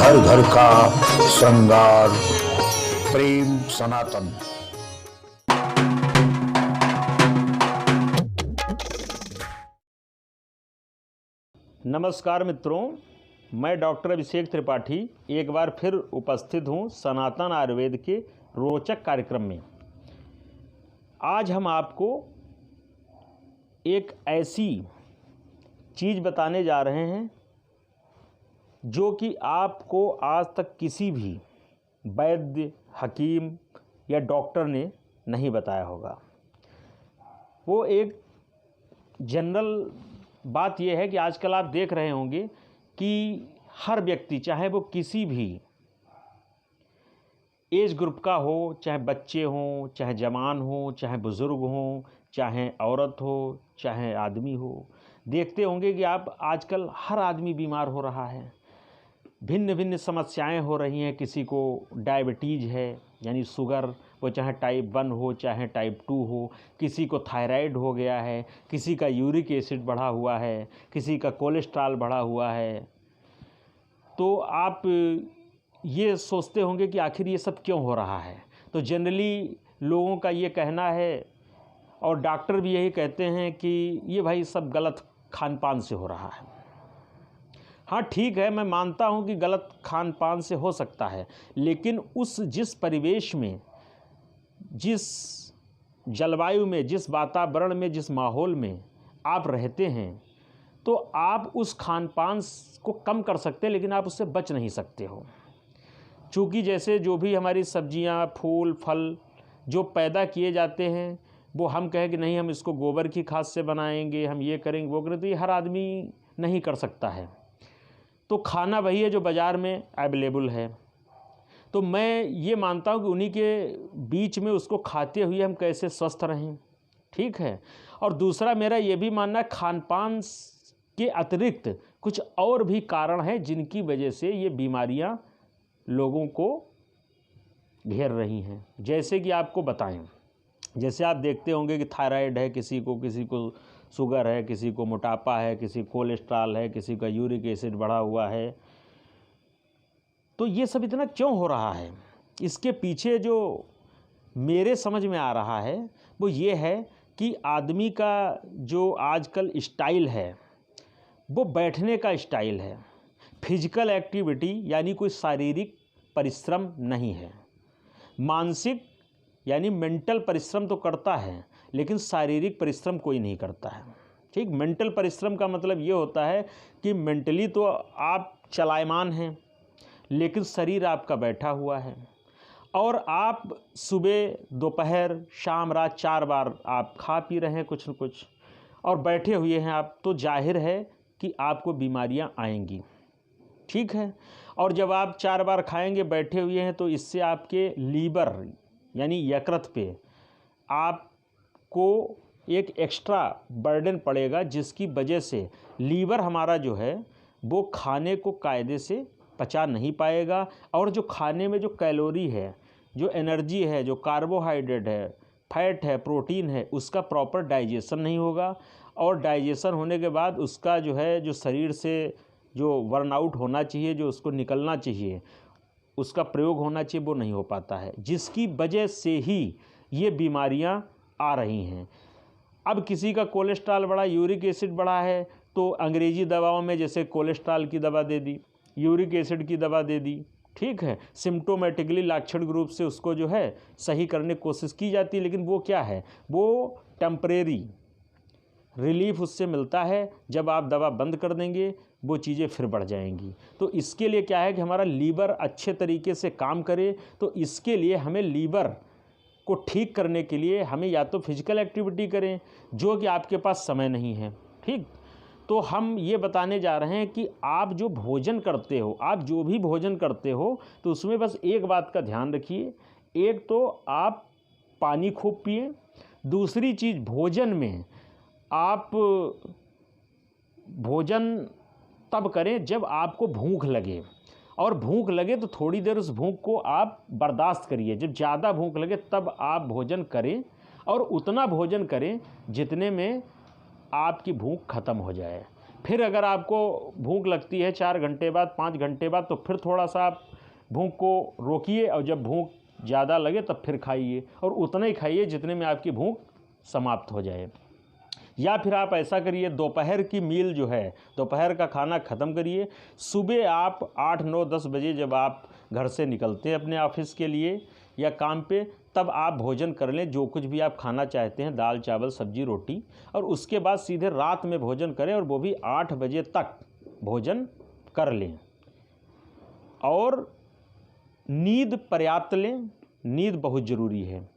घर घर का श्रृंगार। प्रेम सनातन। नमस्कार मित्रों, मैं डॉक्टर अभिषेक त्रिपाठी एक बार फिर उपस्थित हूँ सनातन आयुर्वेद के रोचक कार्यक्रम में। आज हम आपको एक ऐसी चीज़ बताने जा रहे हैं जो कि आपको आज तक किसी भी वैद्य, हकीम या डॉक्टर ने नहीं बताया होगा। वो एक जनरल बात यह है कि आजकल आप देख रहे होंगे कि हर व्यक्ति, चाहे वो किसी भी एज ग्रुप का हो, चाहे बच्चे हों, चाहे जवान हो, चाहे बुज़ुर्ग हों, चाहे औरत हो, चाहे आदमी हो, देखते होंगे कि आप आजकल हर आदमी बीमार हो रहा है। भिन्न भिन्न समस्याएं हो रही हैं। किसी को डायबिटीज़ है यानी शुगर, वो चाहे टाइप 1 हो चाहे टाइप 2 हो, किसी को थायराइड हो गया है, किसी का यूरिक एसिड बढ़ा हुआ है, किसी का कोलेस्ट्रॉल बढ़ा हुआ है। तो आप ये सोचते होंगे कि आखिर ये सब क्यों हो रहा है। तो जनरली लोगों का ये कहना है और डॉक्टर भी यही कहते हैं कि ये भाई सब गलत खान पान से हो रहा है। हाँ ठीक है, मैं मानता हूँ कि गलत खान पान से हो सकता है, लेकिन जिस परिवेश में, जिस जलवायु में, जिस वातावरण में, जिस माहौल में आप रहते हैं, तो आप उस खान पान को कम कर सकते हैं, लेकिन आप उससे बच नहीं सकते हो। चूँकि जैसे जो भी हमारी सब्जियाँ, फूल, फल जो पैदा किए जाते हैं, वो हम कहें कि नहीं हम इसको गोबर की खाद से बनाएंगे, हम ये करेंगे, वो करेंगे, तो ये हर आदमी नहीं कर सकता है। तो खाना वही है जो बाज़ार में अवेलेबल है। तो मैं ये मानता हूँ कि उन्हीं के बीच में उसको खाते हुए हम कैसे स्वस्थ रहें, ठीक है। और दूसरा मेरा ये भी मानना है, खान पान के अतिरिक्त कुछ और भी कारण हैं जिनकी वजह से ये बीमारियाँ लोगों को घेर रही हैं। जैसे कि आपको बताएं, जैसे आप देखते होंगे कि थायराइड है किसी को शुगर है, किसी को मोटापा है, किसी को कोलेस्ट्रॉल है, किसी का यूरिक एसिड बढ़ा हुआ है। तो ये सब इतना क्यों हो रहा है? इसके पीछे जो मेरे समझ में आ रहा है वो ये है कि आदमी का जो आजकल स्टाइल है वो बैठने का स्टाइल है। फिजिकल एक्टिविटी यानी कोई शारीरिक परिश्रम नहीं है। मानसिक यानी मेंटल परिश्रम तो करता है, लेकिन शारीरिक परिश्रम कोई नहीं करता है, ठीक। मेंटल परिश्रम का मतलब ये होता है कि मेंटली तो आप चलायमान हैं, लेकिन शरीर आपका बैठा हुआ है। और आप सुबह, दोपहर, शाम, रात 4 बार आप खा पी रहे हैं कुछ न कुछ, और बैठे हुए हैं आप, तो जाहिर है कि आपको बीमारियां आएंगी, ठीक है। और जब आप 4 बार खाएंगे बैठे हुए हैं, तो इससे आपके लीवर यानी यकृत पे आपको एक एक्स्ट्रा बर्डन पड़ेगा, जिसकी वजह से लीवर हमारा जो है वो खाने को कायदे से पचा नहीं पाएगा। और जो खाने में जो कैलोरी है, जो एनर्जी है, जो कार्बोहाइड्रेट है, फैट है, प्रोटीन है, उसका प्रॉपर डाइजेशन नहीं होगा। और डाइजेशन होने के बाद उसका जो है, जो शरीर से जो बर्नआउट होना चाहिए, जो उसको निकलना चाहिए, उसका प्रयोग होना चाहिए, वो नहीं हो पाता है, जिसकी वजह से ही ये बीमारियां आ रही हैं। अब किसी का कोलेस्ट्रॉल बढ़ा, यूरिक एसिड बढ़ा है, तो अंग्रेजी दवाओं में जैसे कोलेस्ट्रॉल की दवा दे दी, यूरिक एसिड की दवा दे दी, ठीक है। सिम्टोमेटिकली लक्षण रूप से उसको जो है सही करने की कोशिश की जाती है, लेकिन वो क्या है, वो टेम्परेरी रिलीफ उससे मिलता है। जब आप दवा बंद कर देंगे वो चीज़ें फिर बढ़ जाएंगी। तो इसके लिए क्या है कि हमारा लीवर अच्छे तरीके से काम करे, तो इसके लिए हमें लीवर को ठीक करने के लिए हमें या तो फिजिकल एक्टिविटी करें, जो कि आपके पास समय नहीं है, ठीक। तो हम ये बताने जा रहे हैं कि आप जो भोजन करते हो, आप जो भी भोजन करते हो, तो उसमें बस एक बात का ध्यान रखिए। एक तो आप पानी खूब पिए। दूसरी चीज़, भोजन में आप भोजन तब करें जब आपको भूख लगे, और भूख लगे तो थोड़ी देर उस भूख को आप बर्दाश्त करिए। जब ज़्यादा भूख लगे तब आप भोजन करें, और उतना भोजन करें जितने में आपकी भूख ख़त्म हो जाए। फिर अगर आपको भूख लगती है 4 घंटे बाद, 5 घंटे बाद, तो फिर थोड़ा सा आप भूख को रोकिए और जब भूख ज़्यादा लगे तब फिर खाइए, और उतना ही खाइए जितने में आपकी भूख समाप्त हो जाए। या फिर आप ऐसा करिए, दोपहर की मील जो है, दोपहर का खाना ख़त्म करिए। सुबह आप 8, 9, 10 बजे जब आप घर से निकलते हैं अपने ऑफिस के लिए या काम पे, तब आप भोजन कर लें, जो कुछ भी आप खाना चाहते हैं, दाल चावल सब्जी रोटी, और उसके बाद सीधे रात में भोजन करें, और वो भी 8 बजे तक भोजन कर लें। और नींद पर्याप्त लें, नींद बहुत ज़रूरी है।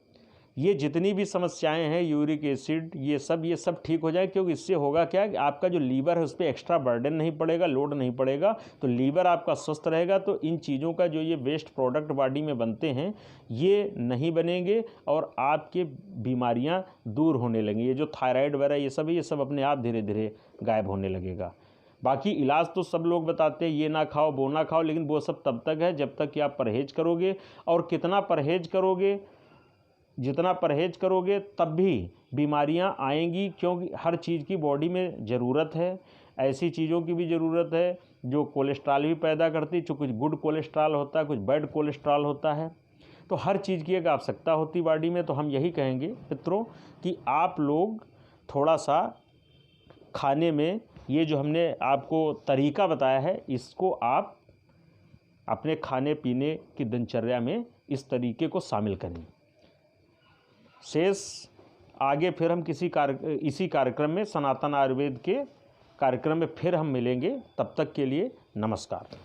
ये जितनी भी समस्याएं हैं, यूरिक एसिड, ये सब ठीक हो जाए, क्योंकि इससे होगा क्या कि आपका जो लीवर है उस पर एक्स्ट्रा बर्डन नहीं पड़ेगा, लोड नहीं पड़ेगा, तो लीवर आपका स्वस्थ रहेगा। तो इन चीज़ों का जो ये वेस्ट प्रोडक्ट बॉडी में बनते हैं ये नहीं बनेंगे, और आपके बीमारियां दूर होने लगेंगी। ये जो थायराइड वगैरह ये सब अपने आप धीरे धीरे गायब होने लगेगा। बाकी इलाज तो सब लोग बताते हैं, ये ना खाओ वो ना खाओ, लेकिन वो सब तब तक है जब तक कि आप परहेज करोगे। और कितना परहेज करोगे, जितना परहेज करोगे तब भी बीमारियां आएंगी, क्योंकि हर चीज़ की बॉडी में ज़रूरत है। ऐसी चीज़ों की भी ज़रूरत है जो कोलेस्ट्रॉल भी पैदा करती है, जो कुछ गुड कोलेस्ट्रॉल होता है, कुछ बैड कोलेस्ट्रॉल होता है। तो हर चीज़ की एक आवश्यकता होती बॉडी में। तो हम यही कहेंगे मित्रों कि आप लोग थोड़ा सा खाने में ये जो हमने आपको तरीका बताया है, इसको आप अपने खाने पीने की दिनचर्या में इस तरीके को शामिल करें। शेष आगे फिर हम इसी कार्यक्रम में, सनातन आयुर्वेद के कार्यक्रम में फिर हम मिलेंगे। तब तक के लिए नमस्कार।